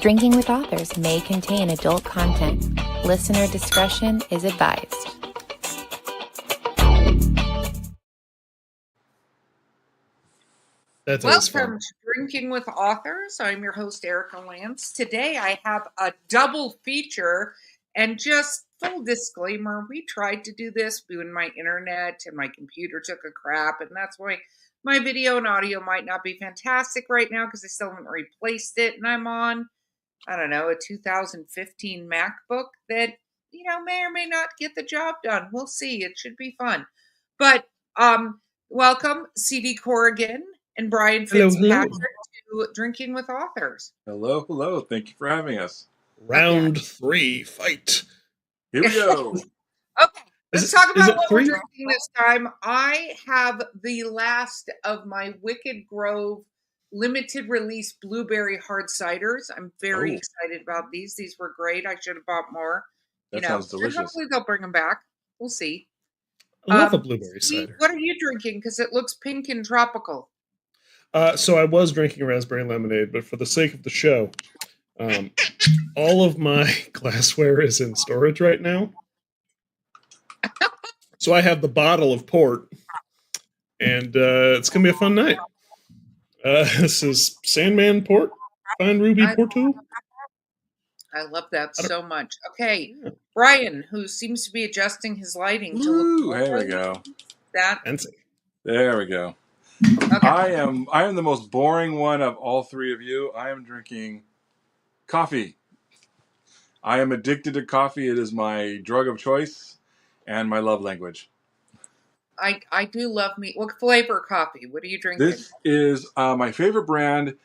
Drinking with Authors may contain adult content. Listener discretion is advised. That's Welcome to Drinking with Authors. I'm your host, Erica Lance. Today I have a double feature, and just full disclaimer, we tried to do this when my internet and my computer took a crap, and that's why my video and audio might not be fantastic right now because I still haven't replaced it, and I'm on, I don't know, a 2015 MacBook that, may or may not get the job done. We'll see. It should be fun. But welcome, CD Corrigan and Brian Fitzpatrick to Drinking with Authors. Hello, hello. Thank you for having us. Round 3, fight. Here we go. Okay, let's talk about what we're drinking this time. I have the last of my Wicked Grove limited release blueberry hard ciders. I'm very excited about these. These were great. I should have bought more. That sounds delicious. Hopefully they'll bring them back. We'll see. I love a blueberry cider. What are you drinking? Because it looks pink and tropical. So I was drinking raspberry lemonade, but for the sake of the show, all of my glassware is in storage right now. So I have the bottle of port, and it's going to be a fun night. This is Sandman Port, Fine Ruby Porto. I love that so much. Okay, Brian, who seems to be adjusting his lighting to look. There we go. There we go. Okay. I am the most boring one of all three of you. I am drinking coffee. I am addicted to coffee. It is my drug of choice and my love language. I do love me. What flavor coffee? What are you drinking? This is my favorite brand.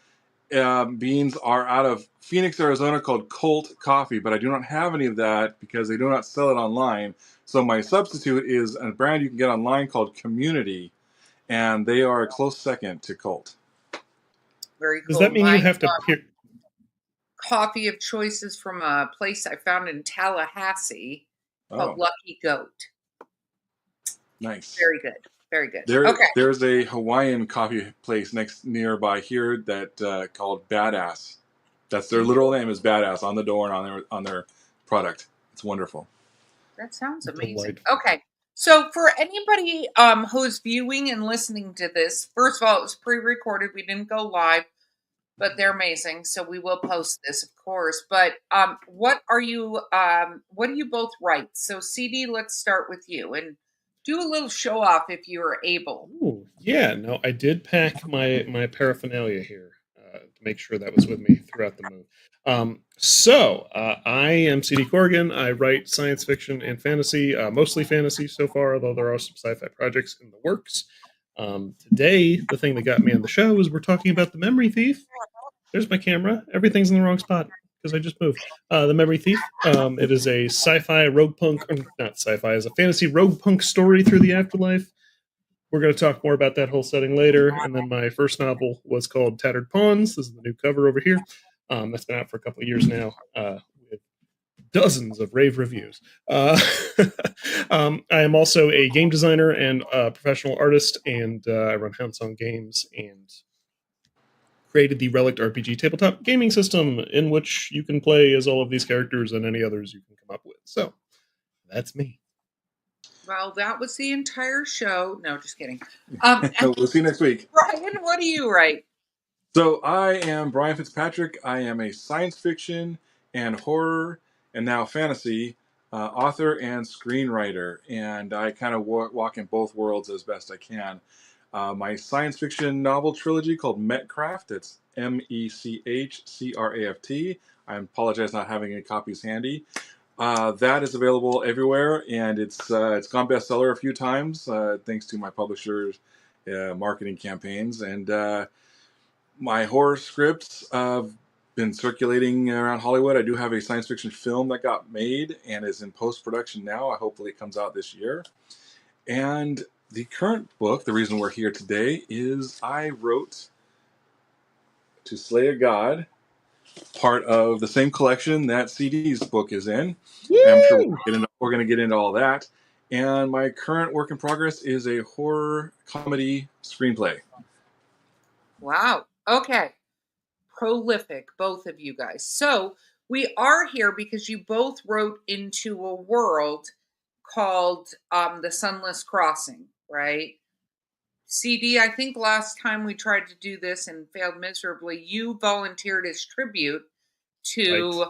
Beans are out of Phoenix, Arizona, called Colt Coffee, but I do not have any of that because they do not sell it online. So my substitute is a brand you can get online called Community, and they are a close second to Colt. Very cool. Does that mean you have to coffee of choices from a place I found in Tallahassee called Lucky Goat. Nice. Very good. Very good. There's a Hawaiian coffee place nearby here that called Badass. That's their literal name is Badass on the door and on their product. It's wonderful. That sounds amazing. Okay. So for anybody who's viewing and listening to this, first of all, it was pre-recorded. We didn't go live, but they're amazing. So we will post this, of course. But what do you both write? So CD, let's start with you and do a little show off if you are able. Ooh, yeah, no, I did pack my paraphernalia here to make sure that was with me throughout the move. So I am CD Corrigan. I write science fiction and fantasy, mostly fantasy so far, although there are some sci-fi projects in the works. Today, the thing that got me on the show is we're talking about The Memory Thief. There's my camera. Everything's in the wrong spot because I just moved. The Memory Thief. It is a sci-fi rogue punk, not sci-fi, it's a fantasy rogue punk story through the afterlife. We're going to talk more about that whole setting later. And then my first novel was called Tattered Pawns. This is the new cover over here. That's been out for a couple of years now with dozens of rave reviews. I am also a game designer and a professional artist, and I run Houndsong Games and created the Relic RPG tabletop gaming system in which you can play as all of these characters and any others you can come up with. So that's me. Well, that was the entire show. No, just kidding. We'll see you next week. Brian, what do you write? So I am Brian Fitzpatrick. I am a science fiction and horror and now fantasy author and screenwriter. And I kind of walk in both worlds as best I can. My science fiction novel trilogy called Metcraft. It's Mechcraft. I apologize not having any copies handy. That is available everywhere, and it's gone bestseller a few times thanks to my publisher's marketing campaigns. And my horror scripts have been circulating around Hollywood. I do have a science fiction film that got made and is in post-production now. Hopefully it comes out this year. And the current book, the reason we're here today, is I wrote To Slay a God, part of the same collection that CD's book is in. I'm sure we're going to get into all that. And my current work in progress is a horror comedy screenplay. Wow. Okay. prolific, both of you guys. So we are here because you both wrote into a world called The Sunless Crossing, right? CD, I think last time we tried to do this and failed miserably, you volunteered as tribute to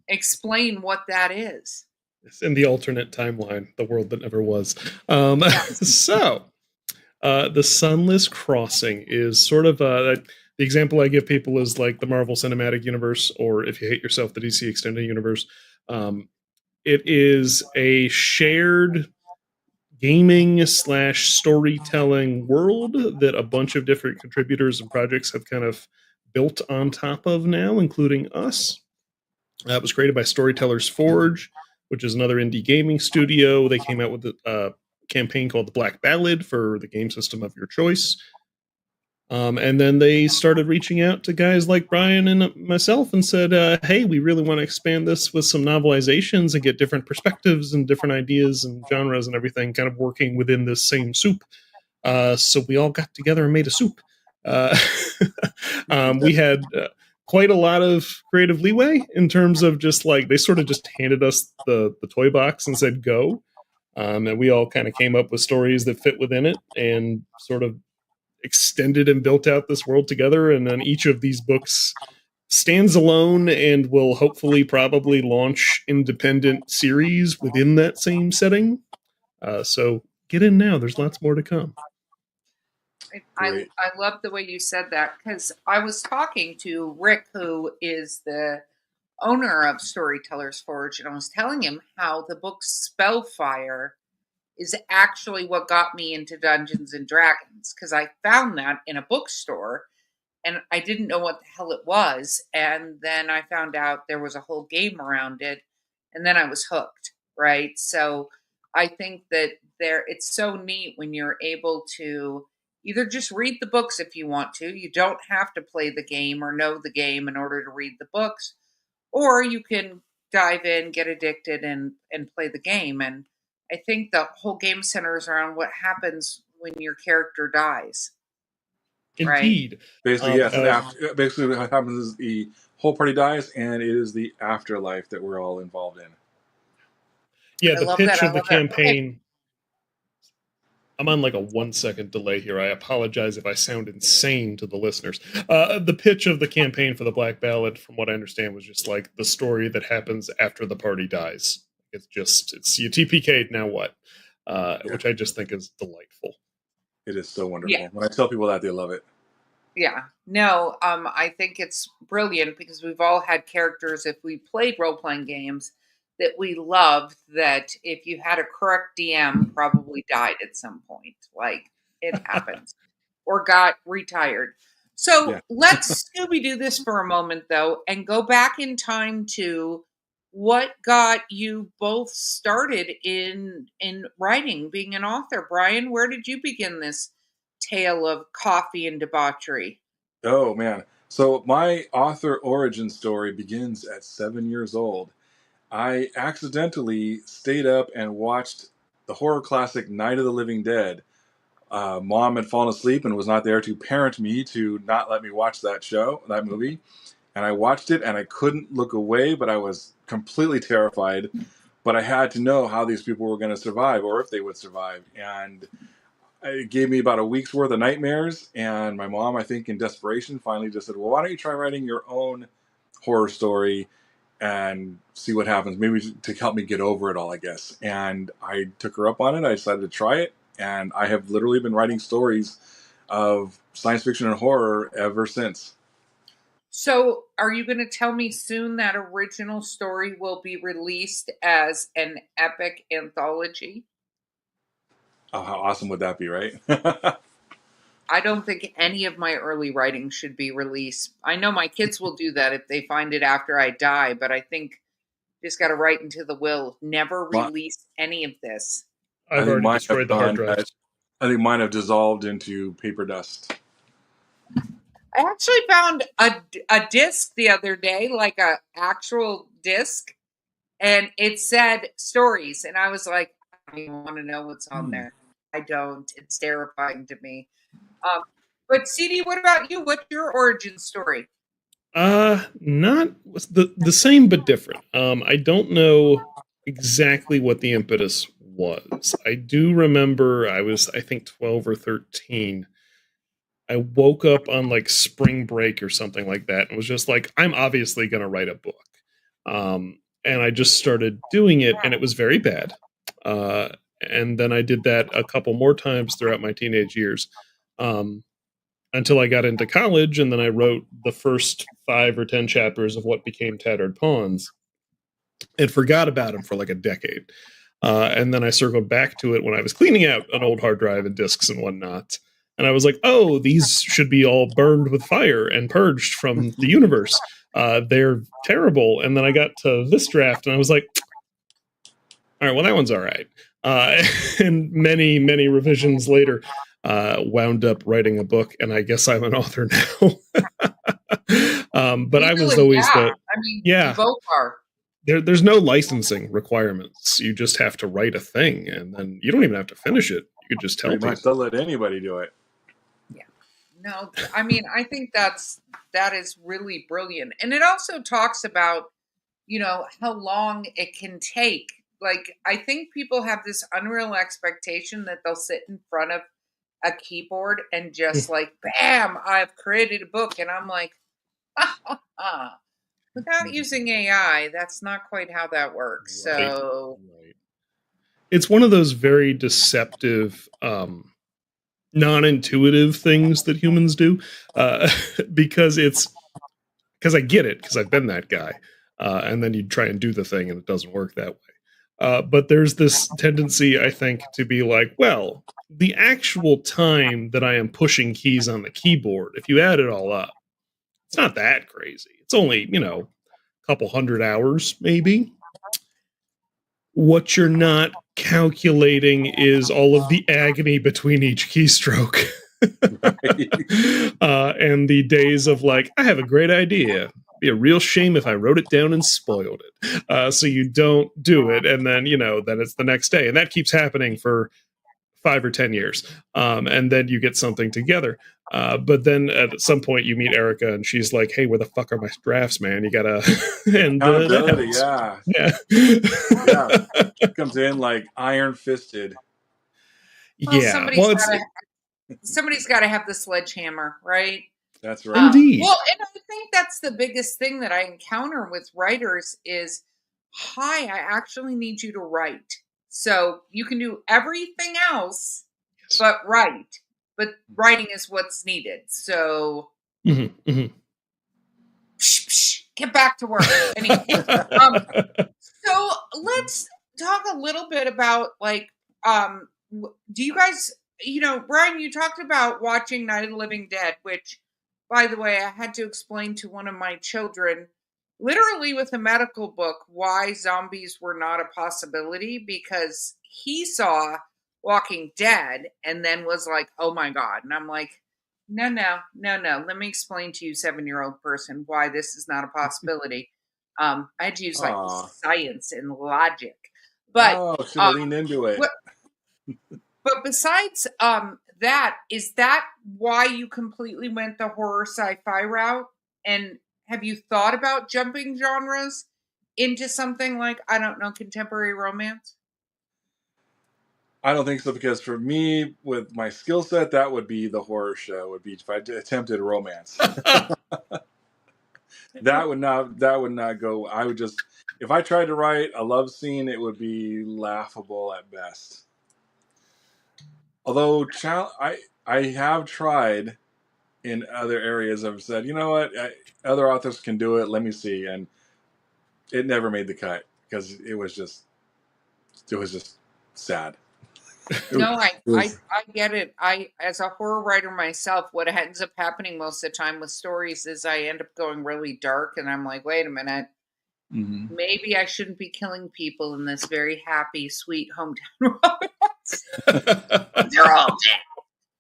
explain what that is. It's in the alternate timeline, the world that never was. Yes. So, the Sunless Crossing is sort of the example I give people is like the Marvel Cinematic Universe, or if you hate yourself, the DC Extended Universe. It is a shared gaming / storytelling world that a bunch of different contributors and projects have kind of built on top of now, including us. It was created by Storytellers Forge, which is another indie gaming studio. They came out with a campaign called the Black Ballad for the game system of your choice. And then they started reaching out to guys like Brian and myself and said, hey, we really want to expand this with some novelizations and get different perspectives and different ideas and genres and everything kind of working within this same soup. So we all got together and made a soup. We had quite a lot of creative leeway in terms of just like they sort of just handed us the toy box and said, go. And we all kind of came up with stories that fit within it and sort of extended and built out this world together. And then each of these books stands alone and will hopefully probably launch independent series within that same setting. So get in now. There's lots more to come. I love the way you said that, because I was talking to Rick, who is the owner of Storytellers Forge, and I was telling him how the book Spellfire is actually what got me into Dungeons and Dragons, because I found that in a bookstore and I didn't know what the hell it was. And then I found out there was a whole game around it, and then I was hooked, right? So I think that it's so neat when you're able to either just read the books if you want to. You don't have to play the game or know the game in order to read the books, or you can dive in, get addicted, and play the game. And I think the whole game centers around what happens when your character dies. Indeed. Right? Basically, yes. Basically, what happens is the whole party dies, and it is the afterlife that we're all involved in. Yeah, the pitch of the campaign. Okay. I'm on like a 1 second delay here. I apologize if I sound insane to the listeners. The pitch of the campaign for the Black Ballad, from what I understand, was just like the story that happens after the party dies. It's you TPK'd, now what? Which I just think is delightful. It is so wonderful. Yeah. When I tell people that, they love it. Yeah. No, I think it's brilliant because we've all had characters, if we played role-playing games, that we loved, that if you had a correct DM, probably died at some point. Like, it happens. Or got retired. So let's Scooby-Doo this for a moment, though, and go back in time to what got you both started in writing, being an author. Brian, where did you begin this tale of coffee and debauchery? Oh, man. So my author origin story begins at 7 years old. I accidentally stayed up and watched the horror classic Night of the Living Dead. Mom had fallen asleep and was not there to parent me to not let me watch that movie. And I watched it and I couldn't look away, but I was completely terrified. But I had to know how these people were going to survive, or if they would survive. And it gave me about a week's worth of nightmares. And my mom, I think in desperation, finally just said, well, why don't you try writing your own horror story and see what happens, maybe to help me get over it all, I guess. And I took her up on it. I decided to try it. And I have literally been writing stories of science fiction and horror ever since. So are you going to tell me soon that original story will be released as an epic anthology? Oh, how awesome would that be, right? I don't think any of my early writing should be released. I know my kids will do that if they find it after I die, but I think just got to write into the will, never release any of this. I've already destroyed the hard drives. I think mine have dissolved into paper dust. I actually found a disc the other day, like a actual disc, and it said stories, and I was like, I don't even want to know what's on there. I don't. It's terrifying to me. But CD, what about you? What's your origin story? Not the same but different. I don't know exactly what the impetus was. I do remember I was, I think, 12 or 13. I woke up on like spring break or something like that and was just like, I'm obviously going to write a book. And I just started doing it, and it was very bad. And then I did that a couple more times throughout my teenage years, until I got into college, and then I wrote the first 5 or 10 chapters of what became Tattered Pawns and forgot about him for like a decade. And then I circled back to it when I was cleaning out an old hard drive and discs and whatnot. And I was like, oh, these should be all burned with fire and purged from the universe. They're terrible. And then I got to this draft, and I was like, all right, well, that one's all right. And many, many revisions later, wound up writing a book, and I guess I'm an author now. But I was always you both are. There's no licensing requirements. You just have to write a thing, and then you don't even have to finish it. You could just tell people. They'll let anybody do it. Yeah. No, I mean, I think that is really brilliant. And it also talks about, how long it can take. Like, I think people have this unreal expectation that they'll sit in front of a keyboard and just like, bam, I've created a book. And I'm like, without using AI, that's not quite how that works. Right. So it's one of those very deceptive, non-intuitive things that humans do, because I get it, because I've been that guy. And then you try and do the thing and it doesn't work that way. But there's this tendency, I think, to be like, well, the actual time that I am pushing keys on the keyboard, if you add it all up, it's not that crazy. It's only, a couple 100 hours, maybe. What you're not calculating is all of the agony between each keystroke. And the days of like, I have a great idea. Be a real shame if I wrote it down and spoiled it. So you don't do it, and then then it's the next day, and that keeps happening for 5 or 10 years, and then you get something together. But then at some point you meet Erica, and she's like, "Hey, where the fuck are my drafts, man? You gotta." And accountability, yeah. It comes in like iron fisted. Well, somebody's got to have the sledgehammer, right? That's right. Indeed. Well, and I think that's the biggest thing that I encounter with writers is, hi, I actually need you to write. So you can do everything else, but write. But writing is what's needed. So get back to work. Anyway, so let's talk a little bit about do you guys, Brian, you talked about watching Night of the Living Dead, which, by the way, I had to explain to one of my children, literally with a medical book, why zombies were not a possibility, because he saw Walking Dead and then was like, oh my God. And I'm like, no. Let me explain to you, 7-year-old person, why this is not a possibility. I had to use science and logic. But should have leaned into it. But besides that, is that why you completely went the horror sci-fi route? And have you thought about jumping genres into something like, I don't know, contemporary romance? I don't think so, because for me, with my skill set, that would be the horror show. Would be if I attempted romance. That would not go. I would just, if I tried to write a love scene, it would be laughable at best. Although I have tried in other areas. I've said, you know what, other authors can do it. Let me see, and it never made the cut because it was just sad. No, I get it. I, as a horror writer myself, what ends up happening most of the time with stories is I end up going really dark, and I'm like, wait a minute, maybe I shouldn't be killing people in this very happy, sweet hometown romance. They're all dead.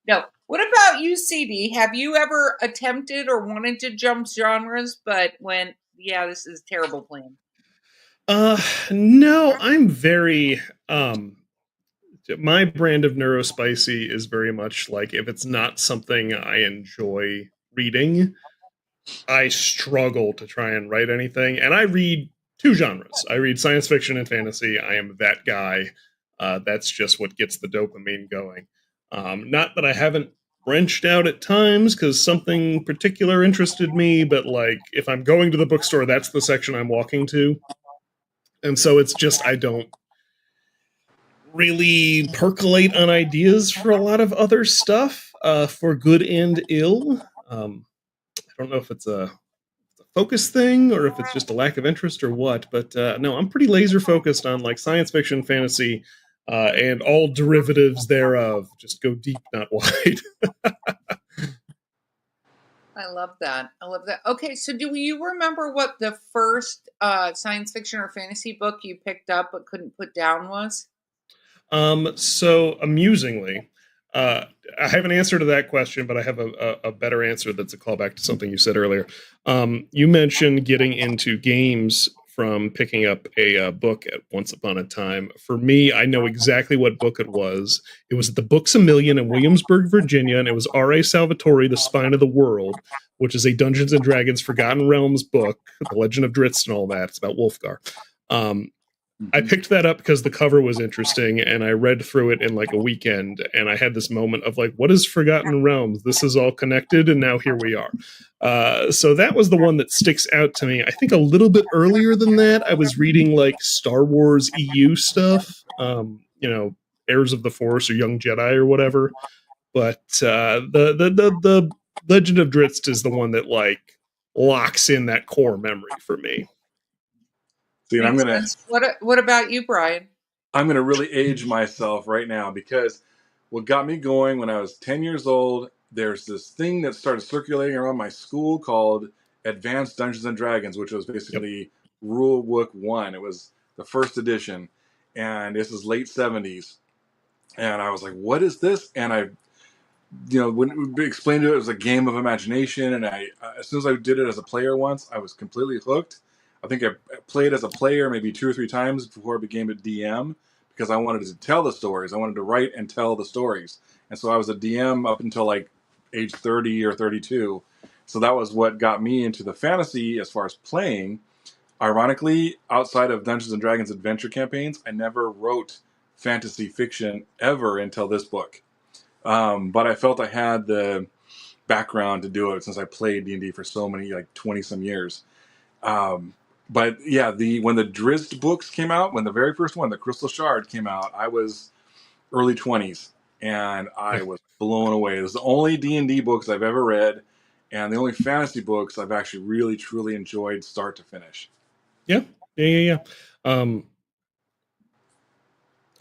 No. What about you, CD? Have you ever attempted or wanted to jump genres, but went, yeah, this is a terrible plan? No, I'm very my brand of neurospicy is very much like if it's not something I enjoy reading, I struggle to try and write anything. And I read two genres. I read science fiction and fantasy. I am that guy. That's just what gets the dopamine going. Not that I haven't branched out at times because something particular interested me, but like if I'm going to the bookstore, that's the section I'm walking to. And so it's just I don't really percolate on ideas for a lot of other stuff, for good and ill. I don't know if it's a focus thing or if it's just a lack of interest or what, but no, I'm pretty laser focused on like science fiction, fantasy, and all derivatives thereof. Just go deep, not wide. I love that. Okay, so do you remember what the first science fiction or fantasy book you picked up but couldn't put down was? So amusingly, I have an answer to that question, but I have a better answer that's a callback to something you said earlier. You mentioned getting into games from picking up a book at Once Upon a Time. For me, I know exactly what book it was. It was at the Books A Million in Williamsburg, Virginia, and it was R.A. Salvatore, The Spine of the World, which is a Dungeons & Dragons Forgotten Realms book, The Legend of Drizzt and all that. It's about Wolfgar. I picked that up because the cover was interesting, and I read through it in like a weekend, and I had this moment of like, what is Forgotten Realms? This is all connected, and now here we are. So that was the one that sticks out to me. I think a little bit earlier than that, I was reading like Star Wars EU stuff, Heirs of the Force or Young Jedi or whatever. But the Legend of Drizzt is the one that like locks in that core memory for me. See, and What about you, Brian? I'm gonna really age myself right now because what got me going when I was 10 years old, there's this thing that started circulating around my school called Advanced Dungeons and Dragons, which was basically Rule Book 1. It was the first edition, and this was late 70s. And I was like, what is this? And I when we explained it was a game of imagination, and I as soon as I did it as a player once, I was completely hooked. I think I played as a player maybe 2 or 3 times before I became a DM because I wanted to tell the stories. I wanted to write and tell the stories. And so I was a DM up until like age 30 or 32. So that was what got me into the fantasy as far as playing. Ironically, outside of Dungeons and Dragons adventure campaigns, I never wrote fantasy fiction ever until this book. But I felt I had the background to do it since I played D&D for so many, like 20 some years. But yeah, when the Drizzt books came out, when the very first one, the Crystal Shard, came out, I was early 20s, and I was blown away. It was the only D&D books I've ever read, and the only fantasy books I've actually really, truly enjoyed start to finish. Yeah.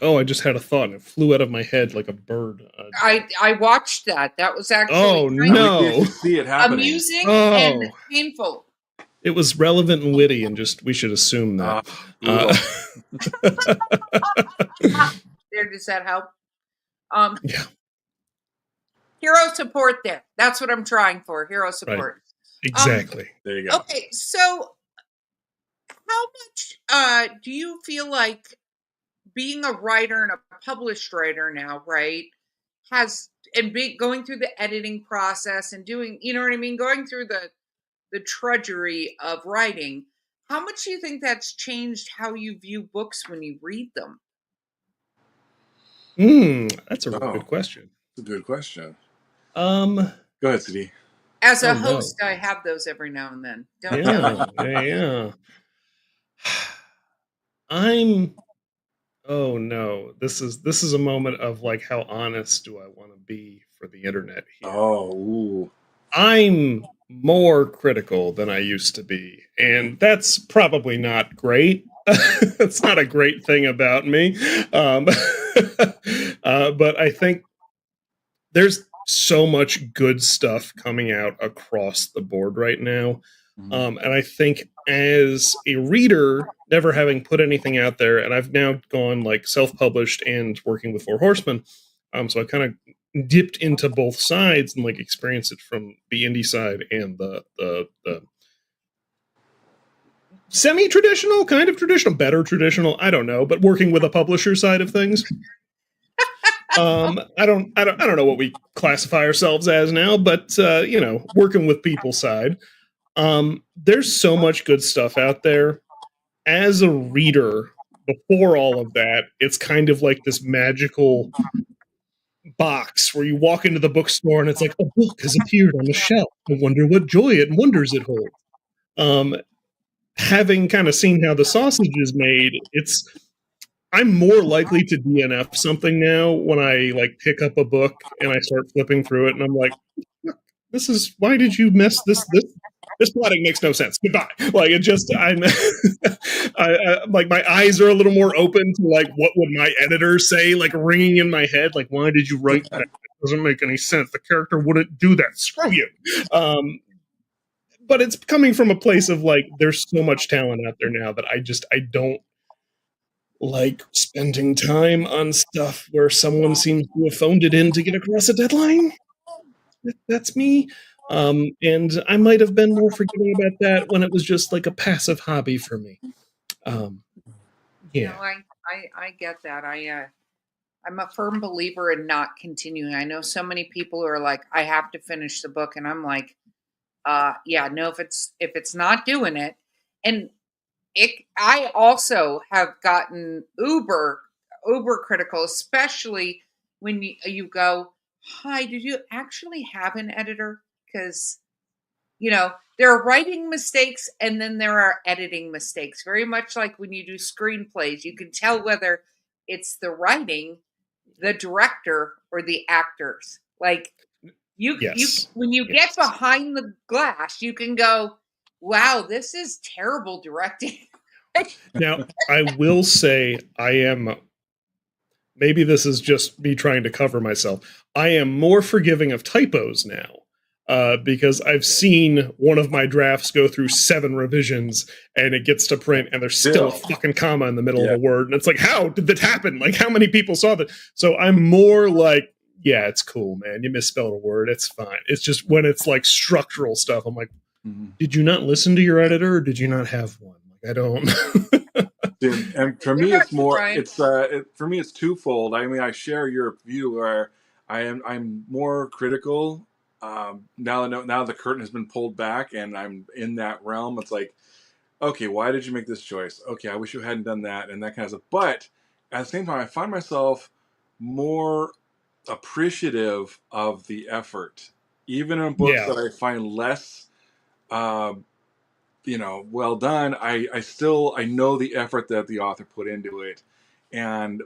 I just had a thought, and it flew out of my head like a bird. I watched that. That was actually no, see it happening. Amusing and painful. It was relevant and witty, and just we should assume that. There, does that help? Yeah. Hero support there. That's what I'm trying for. Hero support. Right. Exactly. There you go. Okay, so how much do you feel like being a writer and a published writer now, right, going through the editing process and doing, you know what I mean, going through the drudgery of writing, how much do you think that's changed how you view books when you read them? That's a really good question. That's a good question. Go ahead, CD. As a host, I have those every now and then. Yeah. Oh no, this is a moment of like, how honest do I want to be for the internet here? I'm more critical than I used to be, and that's probably not great. It's not a great thing about me, but I think there's so much good stuff coming out across the board right now. And I think as a reader, never having put anything out there, and I've now gone like self-published and working with Four Horsemen, so I kind of dipped into both sides and like experienced it from the indie side and the semi-traditional, kind of traditional, better traditional, I don't know, but working with a publisher side of things. I don't know what we classify ourselves as now, but working with people side, there's so much good stuff out there. As a reader, before all of that, it's kind of like this magical box where you walk into the bookstore and it's like a book has appeared on the shelf. I wonder what joy and wonders it holds. Having kind of seen how the sausage is made, I'm more likely to DNF something now when I like pick up a book and I start flipping through it and I'm like, why did you mess this plotting makes no sense. Goodbye. Like it just, like my eyes are a little more open to like, what would my editor say? Like ringing in my head. Like, why did you write that? It doesn't make any sense. The character wouldn't do that. Screw you. But it's coming from a place of like, there's so much talent out there now that I don't like spending time on stuff where someone seems to have phoned it in to get across a deadline. That's me. And I might have been more forgiving about that when it was just like a passive hobby for me. Yeah. I get that. I'm a firm believer in not continuing. I know so many people who are like, I have to finish the book, and I'm like, no, if it's not doing it. And I also have gotten uber critical, especially when you go, hi, did you actually have an editor? Because, there are writing mistakes and then there are editing mistakes. Very much like when you do screenplays, you can tell whether it's the writing, the director, or the actors. Like when you get behind the glass, you can go, wow, this is terrible directing. Now, I will say maybe this is just me trying to cover myself. I am more forgiving of typos now. Because I've seen one of my drafts go through 7 revisions and it gets to print and there's still a fucking comma in the middle of a word. And it's like, how did that happen? Like, how many people saw that? So I'm more like, yeah, it's cool, man. You misspelled a word. It's fine. It's just when it's like structural stuff, I'm like, did you not listen to your editor or did you not have one? Like, I don't. Dude, and for me, it's more, for me, it's twofold. I mean, I share your view where I'm more critical. Now the curtain has been pulled back and I'm in that realm. It's like, okay, why did you make this choice? Okay, I wish you hadn't done that and that kind of stuff. But at the same time, I find myself more appreciative of the effort, even in books that I find less, well done. I know the effort that the author put into it.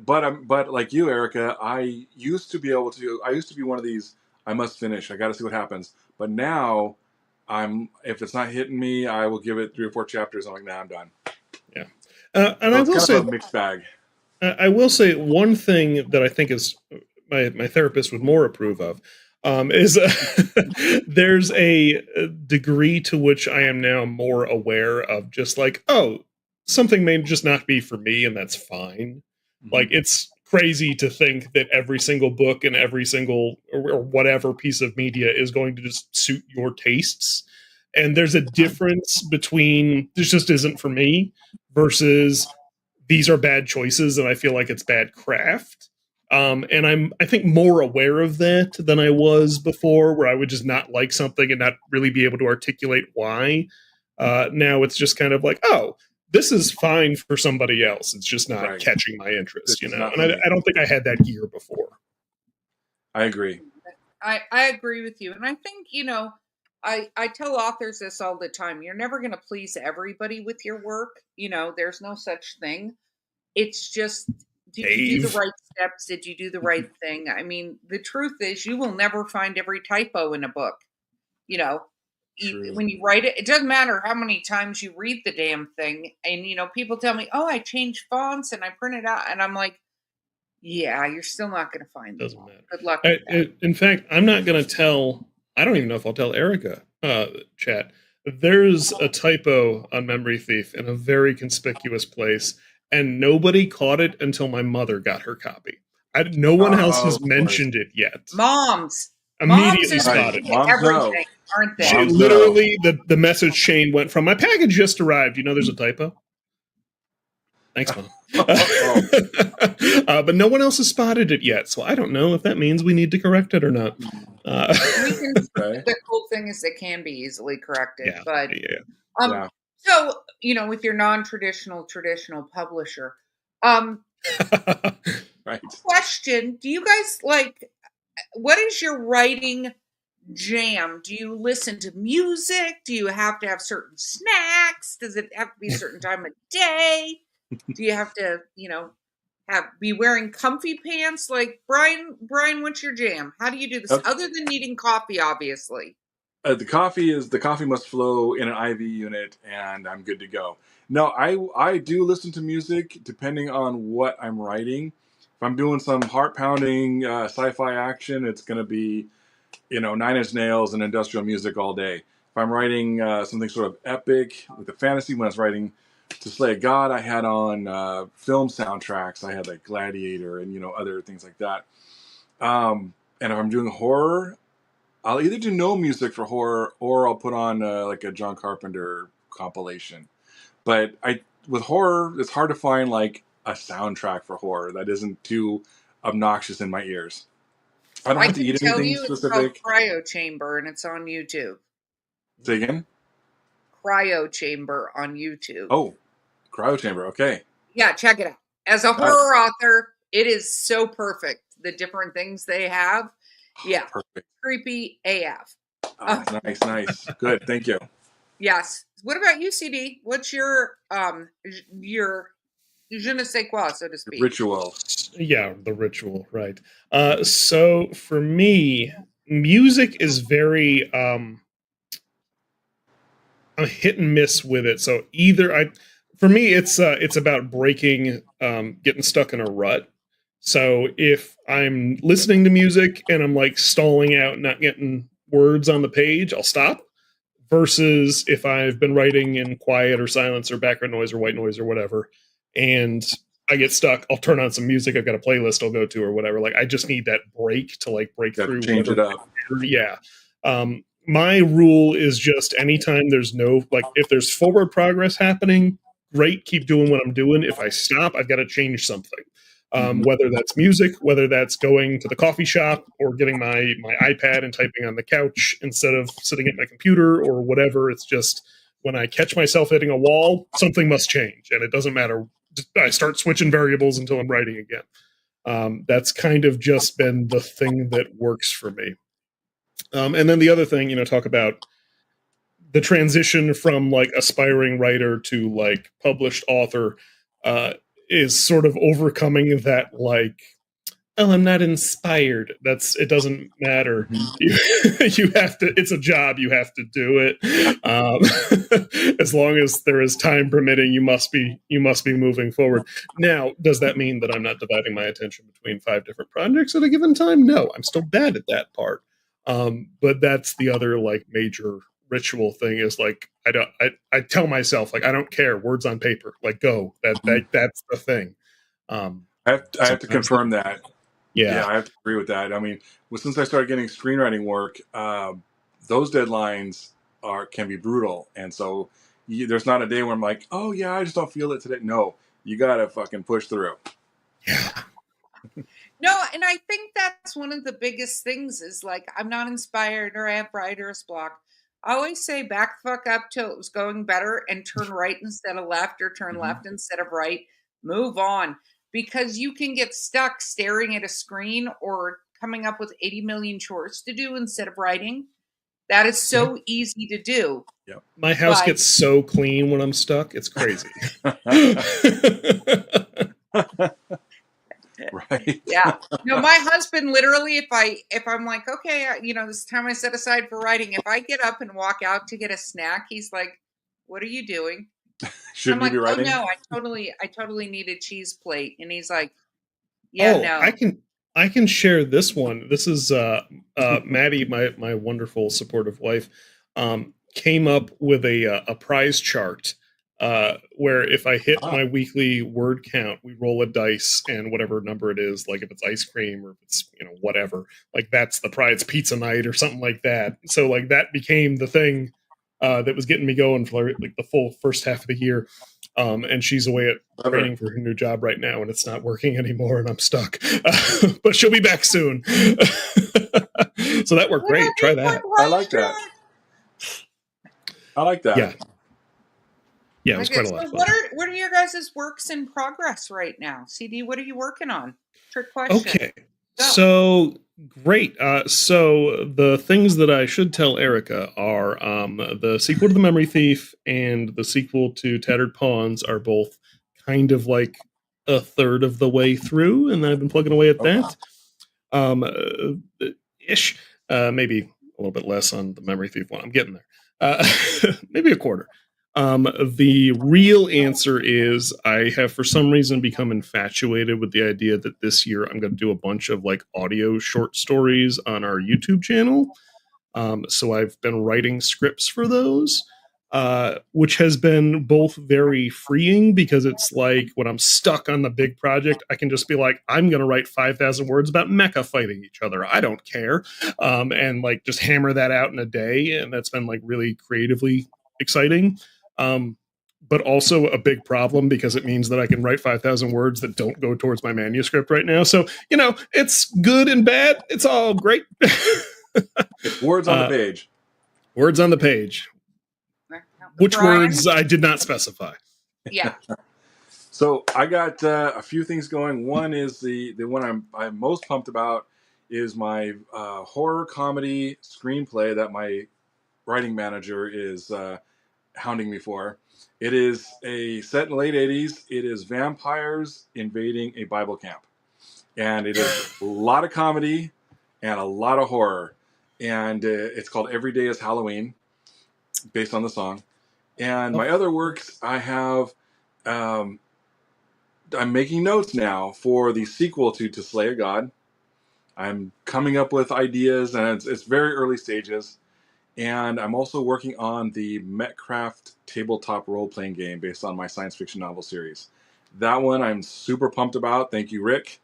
But like you, Erica, I used to be one of these, I must finish. I got to see what happens. But now, if it's not hitting me, I will give it 3 or 4 chapters. I'm like, nah, I'm done. Yeah, and I will say a mixed bag. I will say one thing that I think is my therapist would more approve of is there's a degree to which I am now more aware of just like, oh, something may just not be for me, and that's fine. Mm-hmm. Like it's crazy to think that every single book and every single or whatever piece of media is going to just suit your tastes. And there's a difference between this just isn't for me versus these are bad choices and I feel like it's bad craft. And I'm, I think, more aware of that than I was before, where I would just not like something and not really be able to articulate why. Now it's just kind of like, oh, this is fine for somebody else. It's just not catching my interest, And I don't think I had that gear before. I agree. I agree with you. And I think, I tell authors this all the time. You're never going to please everybody with your work. There's no such thing. It's just, did you do the right steps? Did you do the right thing? I mean, the truth is you will never find every typo in a book. When you write it doesn't matter how many times you read the damn thing. And, people tell me, oh, I changed fonts and I printed out. And I'm like, yeah, you're still not going to find them. Doesn't matter. Good luck with that. In fact, I'm not going to tell, I don't even know if I'll tell Erica, chat. There's a typo on Memory Thief in a very conspicuous place. And nobody caught it until my mother got her copy. No one else has mentioned it yet. Moms immediately spotted it. Everything, aren't they? Literally, the message chain went from my package just arrived. There's a typo. Thanks, Mom. Oh. But no one else has spotted it yet, so I don't know if that means we need to correct it or not. Okay. The cool thing is it can be easily corrected. Yeah, But Yeah. so with your non-traditional publisher, Right. question: do you guys like? What is your writing jam? Do you listen to music? Do you have to have certain snacks? Does it have to be a certain time of day? Do you have to, be wearing comfy pants? Like Brian, what's your jam? How do you do this Okay. other than needing coffee, obviously? The coffee must flow in an IV unit, and I'm good to go. No, I do listen to music depending on what I'm writing. If I'm doing some heart pounding sci-fi action, it's going to be 9 Inch Nails and industrial music all day. If I'm writing something sort of epic with the fantasy, when I was writing To Slay a God, I had on film soundtracks. I had like Gladiator and other things like that. And if I'm doing horror, I'll either do no music for horror or I'll put on like a John Carpenter compilation. But with horror, it's hard to find like a soundtrack for horror that isn't too obnoxious in my ears. I don't have to eat anything specific. It's called Cryo Chamber, and it's on YouTube. Say again? Cryo Chamber on YouTube. Oh, Cryo Chamber. Okay. Yeah, check it out. As a horror author, it is so perfect. The different things they have. Yeah. Perfect. Creepy AF. Nice. Good. Thank you. Yes. What about you, CD? What's your je ne sais quoi, so to speak? Ritual. Yeah, the ritual, right. So for me, music is very I'm hit and miss with it. So for me it's about breaking getting stuck in a rut. So if I'm listening to music and I'm like stalling out, not getting words on the page, I'll stop. Versus if I've been writing in quiet or silence or background noise or white noise or whatever, and I get stuck, I'll turn on some music. I've got a playlist I'll go to or whatever. Like I just need that break to like break through. Change it up. Yeah. My rule is just anytime there's if there's forward progress happening, great, keep doing what I'm doing. If I stop, I've got to change something. Whether that's music, whether that's going to the coffee shop or getting my iPad and typing on the couch instead of sitting at my computer or whatever. It's just when I catch myself hitting a wall, something must change. And it doesn't matter. I start switching variables until I'm writing again. That's kind of just been the thing that works for me. And then the other thing, talk about the transition from like aspiring writer to like published author, is sort of overcoming that like, oh, I'm not inspired. It doesn't matter. You have to, it's a job, you have to do it. As long as there is time permitting, you must be moving forward. Now, does that mean that I'm not dividing my attention between 5 different projects at a given time? No, I'm still bad at that part. But that's the other like major ritual thing is like I tell myself like I don't care, words on paper, like go, that's the thing. I have to confirm that. Yeah, I have to agree with that. I mean, since I started getting screenwriting work, those deadlines can be brutal, and so there's not a day where I'm like, oh yeah, I just don't feel it today. No, you gotta fucking push through. Yeah. No, and I think that's one of the biggest things is like I'm not inspired or I have writer's block. I always say back the fuck up till it was going better and turn right instead of left or turn left instead of right. Move on. Because you can get stuck staring at a screen or coming up with 80 million chores to do instead of writing. That is so easy to do. Yeah. My house gets so clean when I'm stuck. It's crazy. Right. Yeah. No, my husband literally, if I'm like, okay, this time I set aside for writing, if I get up and walk out to get a snack, he's like, what are you doing? Shouldn't you be writing? Oh no, I totally need a cheese plate. And he's like, yeah, no. I can share this one. This is Maddie, my wonderful supportive wife, came up with a prize chart where if I hit my weekly word count, we roll a dice and whatever number it is, like if it's ice cream or if it's whatever, like that's the prize, pizza night or something like that. So like that became the thing that was getting me going for like the full first half of the year. And she's away at Clever. training for her new job right now, and it's not working anymore, and I'm stuck. But she'll be back soon. So that worked great. Try that. I like that. I like that. Yeah, it was quite a lot of fun. What are your guys' works in progress right now? CD, what are you working on? Trick question. Okay. So great. So the things that I should tell Erica are the sequel to The Memory Thief and the sequel to Tattered Pawns are both kind of like a third of the way through, and then I've been plugging away at that. Ish. Maybe a little bit less on the Memory Thief one. I'm getting there. Maybe a quarter. The real answer is I have for some reason become infatuated with the idea that this year I'm going to do a bunch of like audio short stories on our YouTube channel. So I've been writing scripts for those, which has been both very freeing because it's like when I'm stuck on the big project, I can just be like, I'm going to write 5,000 words about mecha fighting each other. I don't care. And like just hammer that out in a day. And that's been like really creatively exciting. But also a big problem because it means that I can write 5,000 words that don't go towards my manuscript right now. So, it's good and bad. It's all great. Words on the page. Words on the page. Which words I did not specify. Yeah. So I got a few things going. One is the one I'm most pumped about is my horror comedy screenplay that my writing manager is hounding me for. It is set in the late 80s. It is vampires invading a Bible camp. And it is a lot of comedy and a lot of horror. And it's called Every Day is Halloween, based on the song. And my other works, I have, I'm making notes now for the sequel to Slay a God. I'm coming up with ideas, and it's very early stages. And I'm also working on the Metcraft tabletop role-playing game based on my science fiction novel series. That one I'm super pumped about. Thank you, Rick.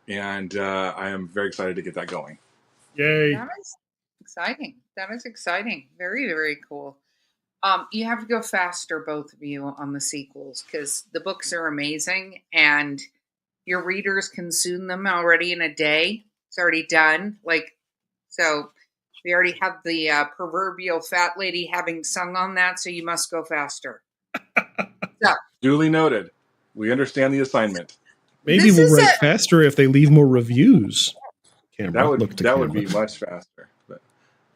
And I am very excited to get that going. Yay. That is exciting. That is exciting. Very, very cool. You have to go faster, both of you, on the sequels because the books are amazing and your readers consume them already in a day. It's already done. So we already have the proverbial fat lady having sung on that, so you must go faster. So, duly noted. We understand the assignment. Maybe we'll write faster if they leave more reviews. That would be much faster. But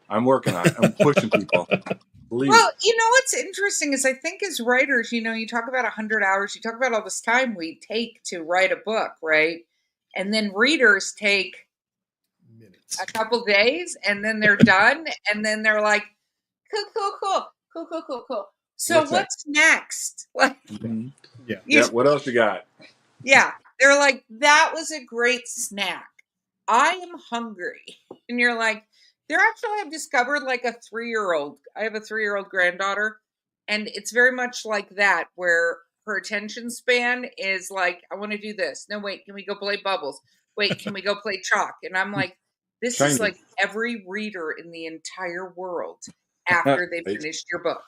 I'm working on it. I'm pushing people. Well, what's interesting is I think as writers, you talk about 100 hours, you talk about all this time we take to write a book, right? And then readers take minutes, a couple days, and then they're done, and then they're like, cool. So what's next? Yeah. What else you got? Yeah. They're like, that was a great snack. I am hungry. And you're like, I've discovered like a 3-year-old. I have a 3-year-old granddaughter, and it's very much like that, where her attention span is like, I want to do this. No, wait, can we go play bubbles? Wait, can we go play chalk? And I'm like, this is like every reader in the entire world after they finished your book.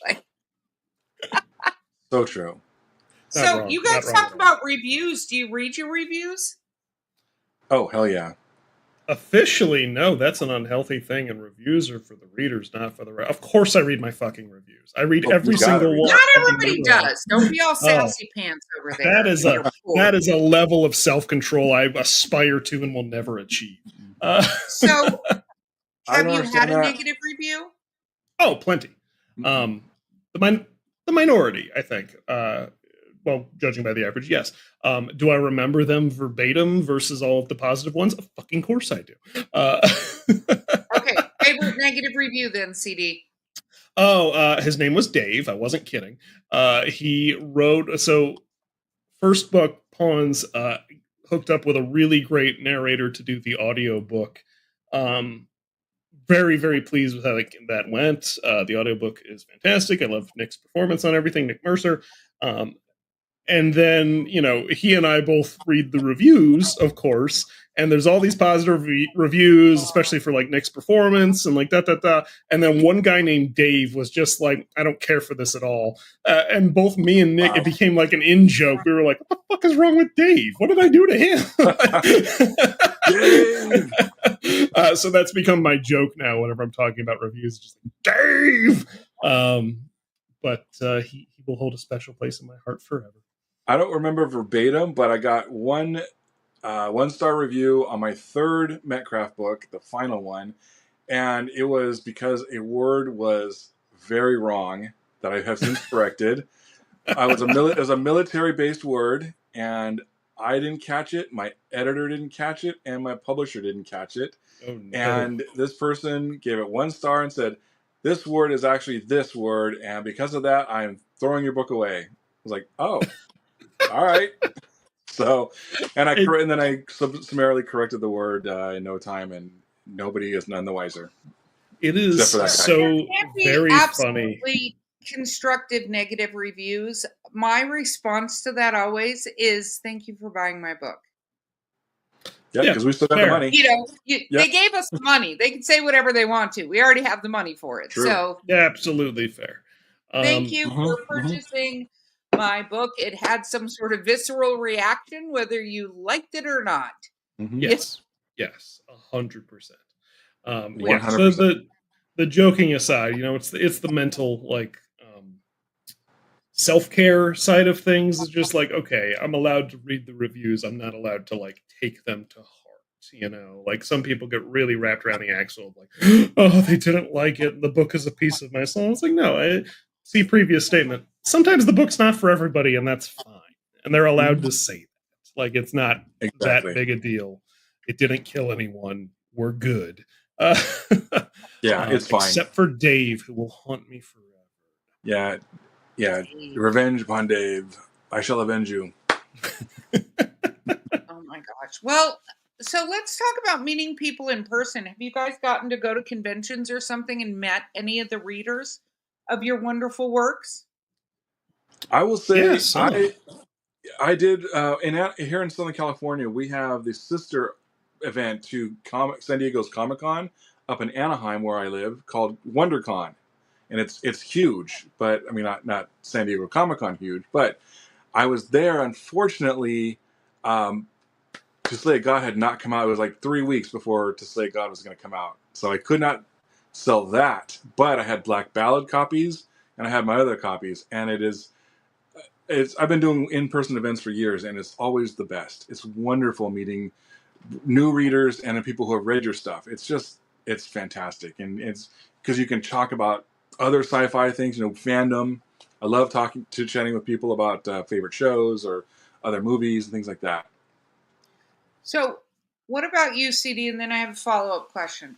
Like, so true. So you guys talk about reviews. Do you read your reviews? Oh, hell yeah. Officially, no, that's an unhealthy thing, and reviews are for the readers, not for the Of course I read my fucking reviews. I read every single one. Not everybody does. Don't be all sassy pants over there. That is a level of self-control I aspire to and will never achieve. So, have you had a negative review? Oh, plenty. The minority, I think. Well, judging by the average, yes. Do I remember them verbatim versus all of the positive ones? Of fucking course I do. Okay, favorite negative review then, CD. His name was Dave. I wasn't kidding. He wrote, first book, Pawns, hooked up with a really great narrator to do the audio book. Very, very pleased with how that went. The audiobook is fantastic. I love Nick's performance on everything, Nick Mercer. And then, he and I both read the reviews, of course, and there's all these positive reviews, especially for like Nick's performance and like da. And then one guy named Dave was just like, I don't care for this at all. And both me and Nick, it became like an in joke. We were like, what the fuck is wrong with Dave? What did I do to him? So that's become my joke now whenever I'm talking about reviews, just like, Dave. But he will hold a special place in my heart forever. I don't remember verbatim, but I got one star review on my third Metcraft book, the final one, and it was because a word was very wrong that I have since corrected. It was a military-based word, and I didn't catch it, my editor didn't catch it, and my publisher didn't catch it. Oh, no. And this person gave it 1 star and said, this word is actually this word, and because of that, I'm throwing your book away. I was like, oh. All right. So, and then I summarily corrected the word in no time, and nobody is none the wiser. It is so very funny. Constructive negative reviews. My response to that always is, "Thank you for buying my book." Yeah, because we still got the money. They gave us the money. They can say whatever they want to. We already have the money for it. True. So, absolutely fair. Thank you for purchasing my book. It had some sort of visceral reaction, whether you liked it or not. Yes, 100%. So the joking aside, it's the mental self-care side of things. Is just like, okay, I'm allowed to read the reviews. I'm not allowed to take them to heart. Some people get really wrapped around the axle of oh, they didn't like it. The book is a piece of my soul. It's like, no, I see previous statement. Sometimes the book's not for everybody, and that's fine. And they're allowed to say that. It's not that big a deal. It didn't kill anyone. We're good. It's fine. Except for Dave, who will haunt me forever. Yeah. Revenge upon Dave. I shall avenge you. Oh my gosh. Well, so let's talk about meeting people in person. Have you guys gotten to go to conventions or something and met any of the readers of your wonderful works? I will say I did here in Southern California. We have the sister event to San Diego's Comic-Con up in Anaheim, where I live, called WonderCon, and it's huge. But I mean, not San Diego Comic-Con huge, but I was there. Unfortunately, To Slay God had not come out. It was like 3 weeks before To Slay God was going to come out, so I could not sell that. But I had Black Ballad copies, and I had my other copies, and I've been doing in-person events for years, and it's always the best. It's wonderful meeting new readers and the people who have read your stuff. It's fantastic, and it's because you can talk about other sci-fi things, fandom. I love chatting with people about favorite shows or other movies and things like that. So, what about you, CD? And then I have a follow-up question.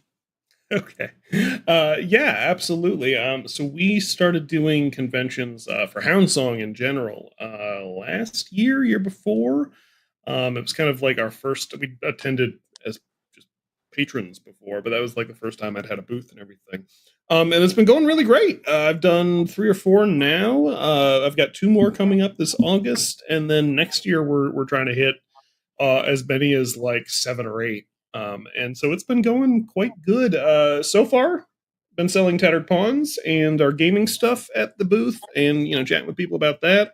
Okay. Yeah, absolutely. So we started doing conventions for Houndsong in general last year before. It was kind of like our first. We attended as just patrons before, but that was like the first time I'd had a booth and everything. And it's been going really great. I've done 3 or 4 now. I've got 2 more coming up this August, and then next year we're trying to hit as many as like 7 or 8. And so it's been going quite good so far. Been selling Tattered Pawns and our gaming stuff at the booth, and chatting with people about that.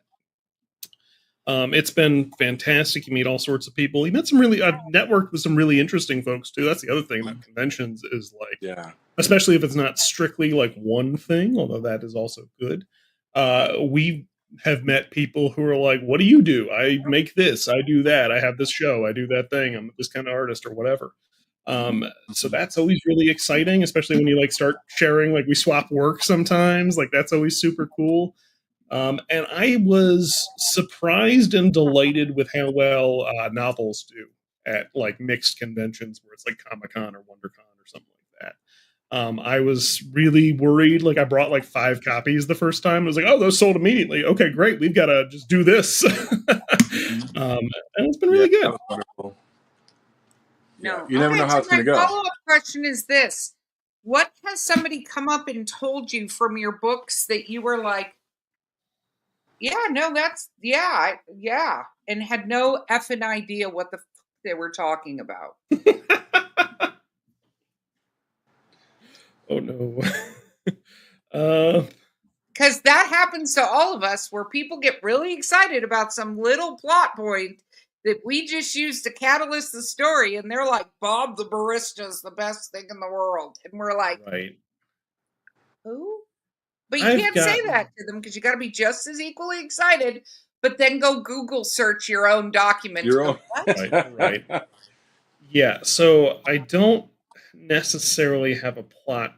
It's been fantastic. You meet all sorts of people. You met some really networked with some really interesting folks too. That's the other thing about conventions is especially if it's not strictly like one thing, although that is also good. We have met people who are like, what do you do? I make this, I do that, I have this show, I do that thing, I'm this kind of artist or whatever. So that's always really exciting, especially when you start sharing, we swap work sometimes, that's always super cool. And I was surprised and delighted with how well novels do at mixed conventions where it's like Comic-Con or WonderCon or something like that. I was really worried. I brought 5 copies the first time. I was like, oh, those sold immediately. Okay, great. We've got to just do this. And it's been really good. That was wonderful. No, you never know how it's going to go. My follow-up question is this. What has somebody come up and told you from your books that you were like, Yeah, no, yeah, and had no effing idea what the they were talking about. Oh no. uh, Because that happens to all of us, where people get really excited about some little plot point that we just use to catalyst the story, and they're like, Bob the barista is the best thing in the world. And we're like, right. who? But you I've can't say got that to them, because you got to be just as equally excited, but then go Google search your own document. Your to own. go, what? right. Yeah, so I don't necessarily have a plot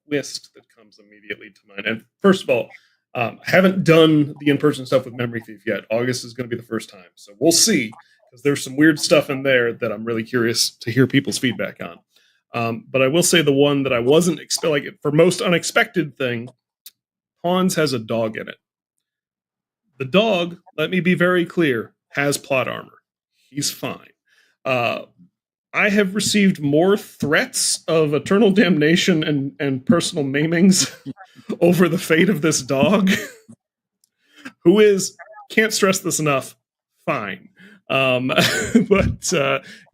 twist that comes immediately to mind. And first of all, I haven't done the in-person stuff with Memory Thief yet. August is going to be the first time, so we'll see, because there's some weird stuff in there that I'm really curious to hear people's feedback on. But I will say the one that I wasn't expecting, for most unexpected thing, Hans has a dog in it. The dog, let me be very clear, has plot armor. He's fine. I have received more threats of eternal damnation and personal maimings over the fate of this dog, who is, can't stress this enough, fine. But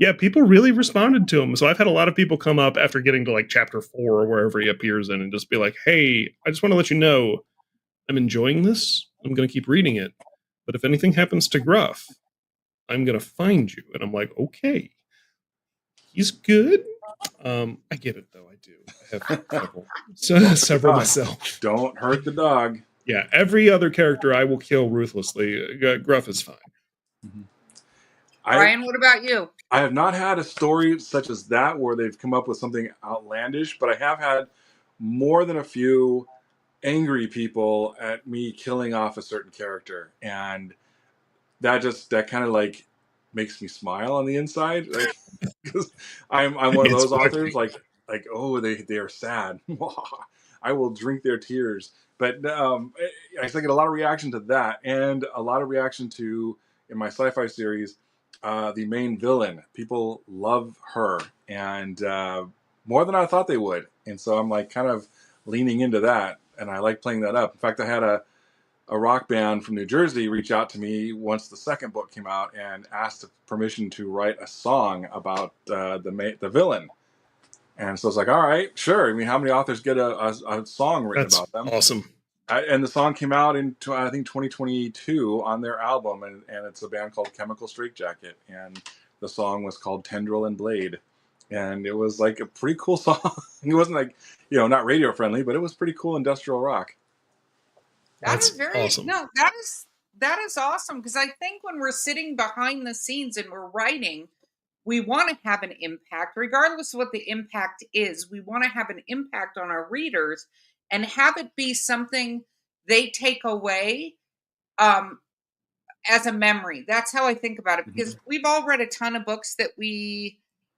yeah, people really responded to him. So I've had a lot of people come up after getting to like chapter 4 or wherever he appears in and just be like, hey, I just want to let you know I'm enjoying this. I'm going to keep reading it. But if anything happens to Gruff, I'm going to find you. And I'm like, okay. He's good. I get it, though. I do. I have several myself. Don't hurt the dog. Yeah, every other character I will kill ruthlessly. Gruff is fine. Mm-hmm. Brian, what about you? I have not had a story such as that where they've come up with something outlandish, but I have had more than a few angry people at me killing off a certain character, and that kind of like makes me smile on the inside, like, because I'm one of those authors, like oh, they are sad. I will drink their tears. But I get a lot of reaction to that, and a lot of reaction to, in my sci-fi series, the main villain. People love her, and more than I thought they would. And so I'm like kind of leaning into that, and I like playing that up. In fact, I had a rock band from New Jersey reach out to me once the second book came out and asked permission to write a song about the villain. And so it's like, all right, sure. I mean, how many authors get a song written about them? Awesome. And the song came out in, I think, 2022 on their album, and it's a band called Chemical Straitjacket, and the song was called Tendril and Blade. And it was like a pretty cool song. It wasn't like, not radio friendly, but it was pretty cool industrial rock. That's very awesome. No, that is awesome, because I think when we're sitting behind the scenes and we're writing, we want to have an impact, regardless of what the impact is. We want to have an impact on our readers and have it be something they take away as a memory. That's how I think about it, because we've all read a ton of books that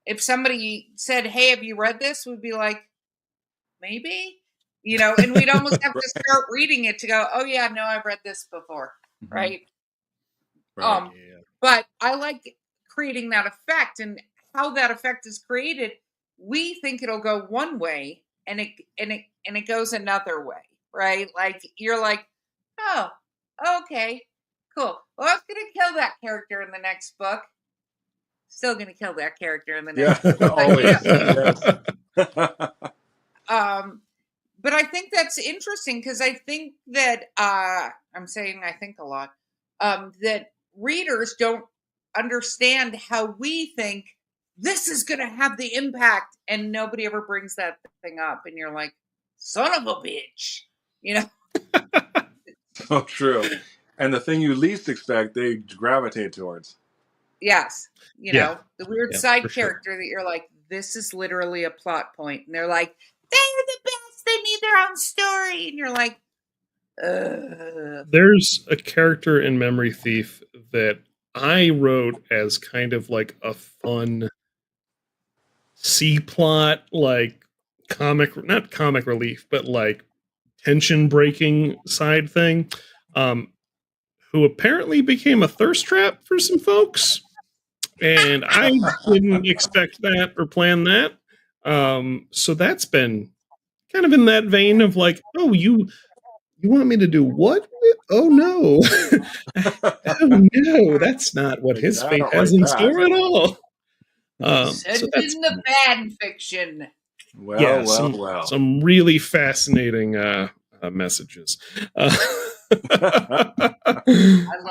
if somebody said, hey, have you read this? We'd be like, maybe. And we'd almost have to start reading it to go, oh yeah, no, I've read this before, right? Yeah. But I like creating that effect, and how that effect is created. We think it'll go one way, and it goes another way, right? Like you're like, oh, okay, cool. Well, I was gonna kill that character in the next book. Still gonna kill that character in the next book. Always. But I think that's interesting, because I think that I'm saying I think a lot, that readers don't understand how we think this is going to have the impact, and nobody ever brings that thing up, and you're like, son of a bitch, So true. And the thing you least expect, they gravitate towards. Yes. The weird side character that you're like, this is literally a plot point, and they're like, they're the best. They need their own story, and you're like, There's a character in Memory Thief that I wrote as kind of like a fun C-plot, like not comic relief, but like tension breaking side thing, who apparently became a thirst trap for some folks, and I didn't expect that or plan that. So that's been kind of in that vein of like, oh, you want me to do what? oh no, oh no, that's not what Like, his I fate don't has like in that. store at all. So Send that's in the fan fiction. Well, yeah, well, well. some really fascinating messages. I love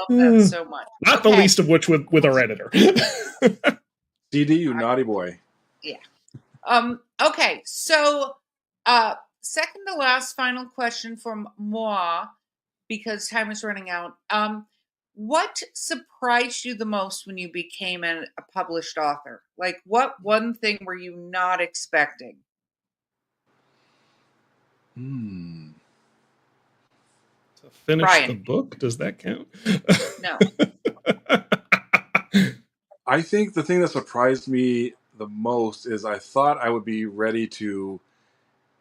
that so much. Not the least of which with our editor. CD, you naughty boy. Yeah. Okay, so second to last final question from moi, because time is running out. What surprised you the most when you became a published author? Like, what one thing were you not expecting? To finish Brian. the book, does that count? No. I think the thing that surprised me the most is I thought I would be ready to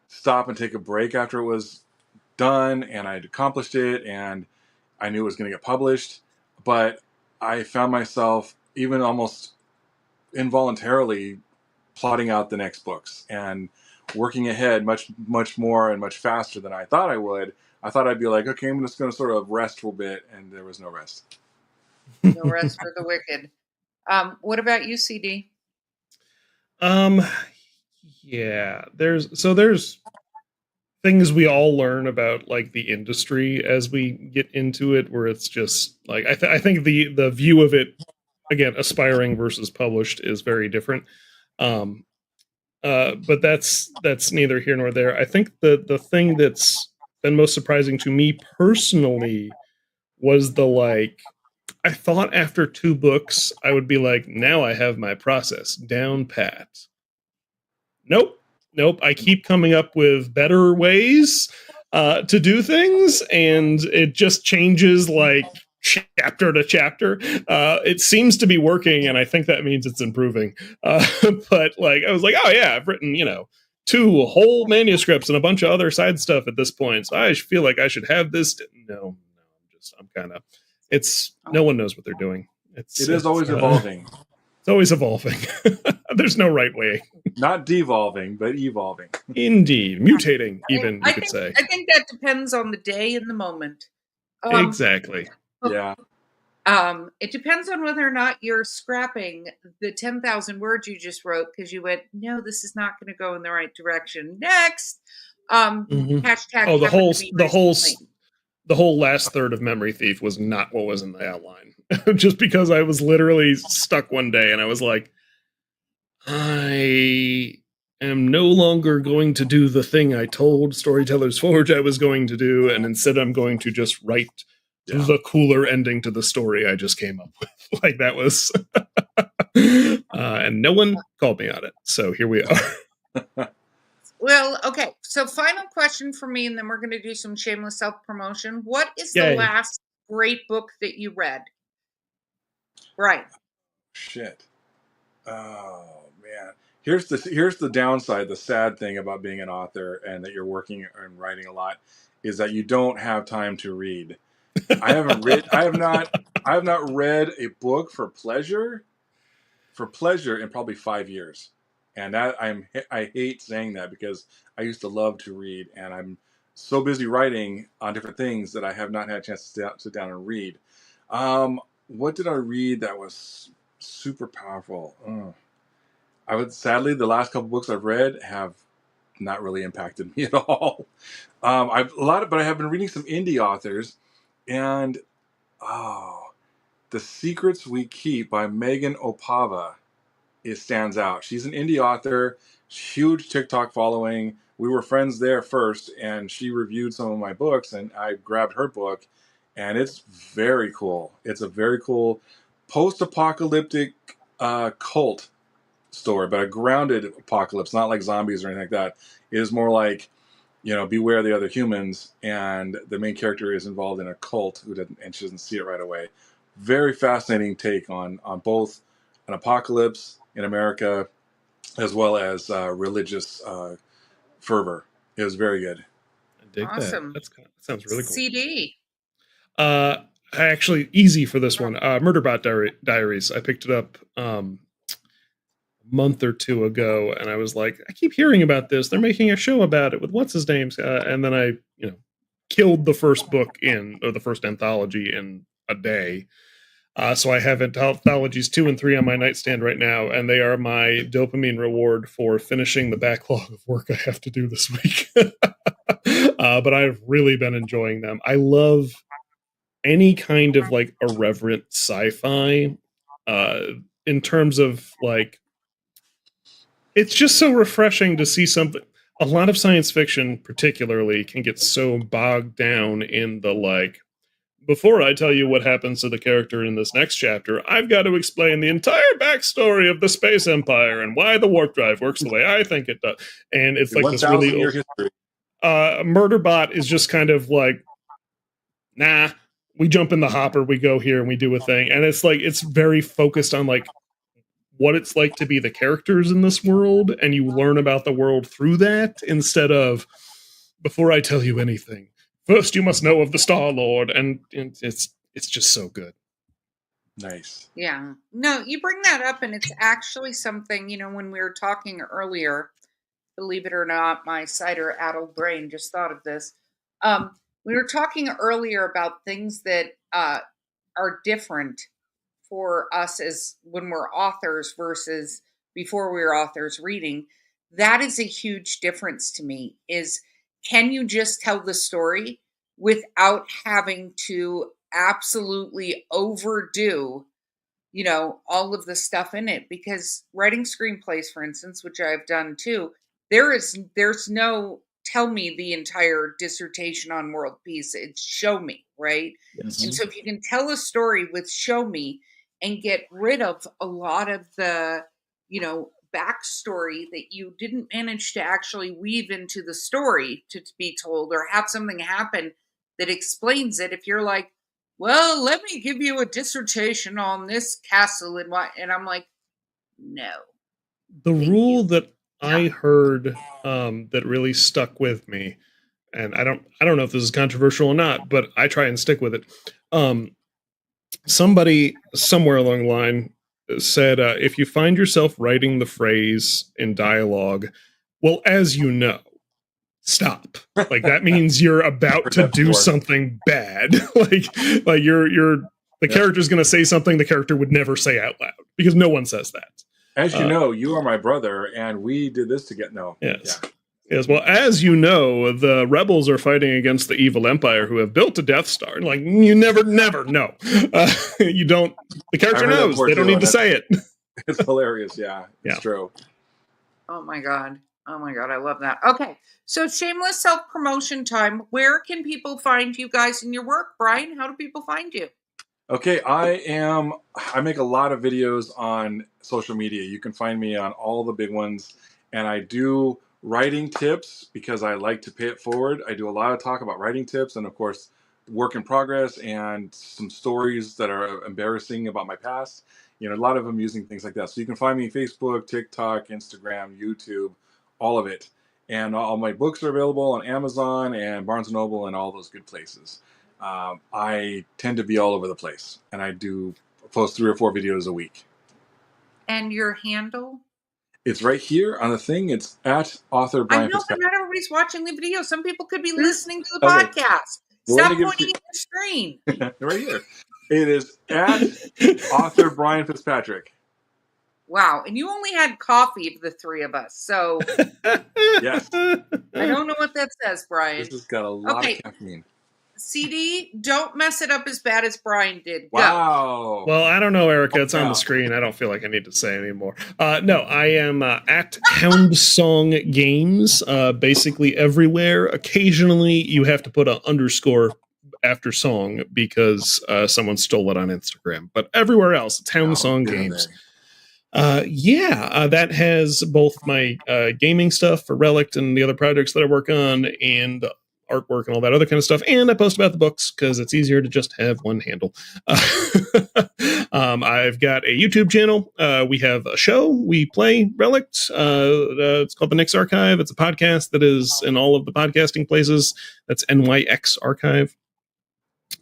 stop and take a break after it was done and I'd accomplished it and I knew it was going to get published. But I found myself even almost involuntarily plotting out the next books and working ahead much more and much faster than I thought I would. I thought I'd be like, okay, I'm just going to sort of rest for a bit, and there was no rest. No rest for the wicked. What about you, CD? Yeah, there's things we all learn about like the industry as we get into it, where it's just like I think the view of it, again, aspiring versus published, is very different. But that's neither here nor there. I think the thing that's been most surprising to me personally was I thought after 2 books I would be like, now I have my process down pat. Nope. I keep coming up with better ways to do things, and it just changes like chapter to chapter. It seems to be working, and I think that means it's improving. But like, I was like, oh yeah, I've written 2 whole manuscripts and a bunch of other side stuff at this point, so I feel like I should have this. No, I'm kind of. It's no one knows what they're doing. It is always evolving. It's always evolving. There's no right way. Not devolving, but evolving. Indeed. Mutating, even, you could say. I think that depends on the day and the moment. Exactly. Yeah. It depends on whether or not you're scrapping the 10,000 words you just wrote because you went, no, this is not going to go in the right direction. Next. Hashtag. Oh, the whole last third of Memory Thief was not what was in the outline. Just because I was literally stuck one day and I was like, I am no longer going to do the thing I told Storytellers Forge I was going to do, and instead I'm going to just write the cooler ending to the story I just came up with. Like, that was... and no one called me on it, so here we are. Well, okay, so final question for me, and then we're going to do some shameless self-promotion. What is the last great book that you read? Right. Shit. Oh, man. Here's the downside, the sad thing about being an author and that you're working and writing a lot is that you don't have time to read. I have not read a book for pleasure in probably 5 years. And that I hate saying that because I used to love to read, and I'm so busy writing on different things that I have not had a chance to sit down and read. What did I read that was super powerful? Sadly, the last couple books I've read have not really impacted me at all. But I have been reading some indie authors, and The Secrets We Keep by Megan Opava. It stands out. She's an indie author, huge TikTok following. We were friends there first, and she reviewed some of my books, and I grabbed her book, and it's very cool. It's a very cool post-apocalyptic cult story, but a grounded apocalypse, not like zombies or anything like that. It is more like, beware the other humans, and the main character is involved in a cult and she doesn't see it right away. Very fascinating take on both an apocalypse in America, as well as religious fervor. It was very good. I dig awesome. That sounds really cool. CD. Actually, easy for this one. Murderbot Diaries. I picked it up a month or 2 ago, and I was like, I keep hearing about this. They're making a show about it with what's his name, and then I, killed the first book or the first anthology in a day. So I have anthologies 2 and 3 on my nightstand right now, and they are my dopamine reward for finishing the backlog of work I have to do this week. But I've really been enjoying them. I love any kind of like irreverent sci-fi in terms of like, it's just so refreshing to see something. A lot of science fiction particularly can get so bogged down in the like, before I tell you what happens to the character in this next chapter, I've got to explain the entire backstory of the space empire and why the warp drive works the way I think it does. And it's like this really year history. Murderbot is just kind of like, nah, we jump in the hopper, we go here and we do a thing. And it's like, it's very focused on like what it's like to be the characters in this world. And you learn about the world through that instead of, before I tell you anything, first you must know of the Star-Lord. And it's just so good. Nice. Yeah. No, you bring that up, and it's actually something, when we were talking earlier, believe it or not, my cider-addled brain just thought of this. We were talking earlier about things that are different for us as when we're authors versus before we were authors reading. That is a huge difference to me, is can you just tell the story without having to absolutely overdo, all of the stuff in it? Because writing screenplays, for instance, which I've done too, there's no tell me the entire dissertation on world peace. It's show me, right? Yes. And so if you can tell a story with show me and get rid of a lot of the, backstory that you didn't manage to actually weave into the story to be told, or have something happen that explains it. If you're like, well, let me give you a dissertation on this castle and what, and I'm like, no. The rule that I heard that really stuck with me, and I don't know if this is controversial or not, but I try and stick with it. Somebody somewhere along the line said, if you find yourself writing the phrase in dialogue, well, as you know, stop. Like that means you're about to do something bad. like you're the character's going to say something the character would never say out loud, because no one says that. As you know, you are my brother, and we did this together. No. Yes. Yeah. Yes. Well, as you know, the rebels are fighting against the evil empire who have built a Death Star. Like, you never know. You don't. The character knows. They don't need to say it. It's hilarious. Yeah. It's true. Oh my God. I love that. Okay. So shameless self-promotion time. Where can people find you guys in your work? Brian, how do people find you? Okay, I make a lot of videos on social media. You can find me on all the big ones, and I do writing tips because I like to pay it forward. I do a lot of talk about writing tips and, of course, work in progress and some stories that are embarrassing about my past. A lot of amusing things like that. So you can find me on Facebook, TikTok, Instagram, YouTube, all of it. And all my books are available on Amazon and Barnes & Noble and all those good places. I tend to be all over the place, and I do post 3 or 4 videos a week. And your handle? It's right here on the thing. It's at author Brian I know, Fitzpatrick. but not everybody's watching the video. Some people could be listening to the podcast. Stop pointing at the screen. Right here. It is at author Brian Fitzpatrick. Wow. And you only had coffee of the 3 of us. So yes. I don't know what that says, Brian. This has got a lot of caffeine. CD, don't mess it up as bad as Brian did. Wow. Well, I don't know, Erica. It's on the screen. I don't feel like I need to say anymore. No, I am at Hound Song Games, basically everywhere. Occasionally, you have to put an underscore after song because someone stole it on Instagram. But everywhere else, it's Hound Song Games. That has both my gaming stuff for Relict and the other projects that I work on, and artwork and all that other kind of stuff. And I post about the books because it's easier to just have one handle. I've got a YouTube channel. We have a show. We play Relict. It's called The Nyx Archive. It's a podcast that is in all of the podcasting places. That's NYX Archive.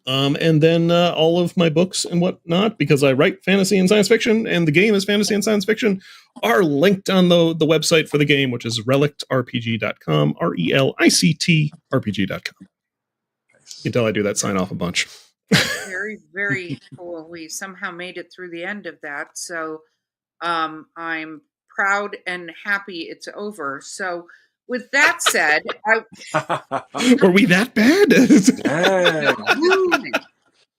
And then all of my books and whatnot, because I write fantasy and science fiction, and the game is fantasy and science fiction, are linked on the website for the game, which is relictrpg.com, RELICT RPG.com. You can tell I do that sign off a bunch. Very, very cool. We somehow made it through the end of that. So I'm proud and happy it's over. So with that said, Were we that bad?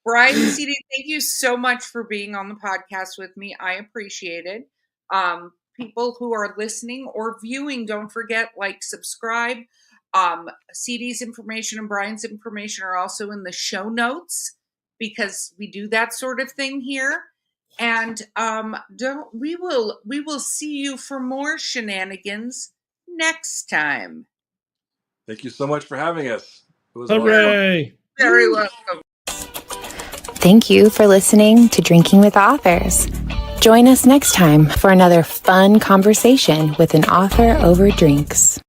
Brian, CD, thank you so much for being on the podcast with me. I appreciate it. People who are listening or viewing, don't forget, like, subscribe. CD's information and Brian's information are also in the show notes because we do that sort of thing here. And we will see you for more shenanigans next time. Thank you so much for having us. It was Hooray! Very welcome. Thank you for listening to Drinking with Authors. Join us next time for another fun conversation with an author over drinks.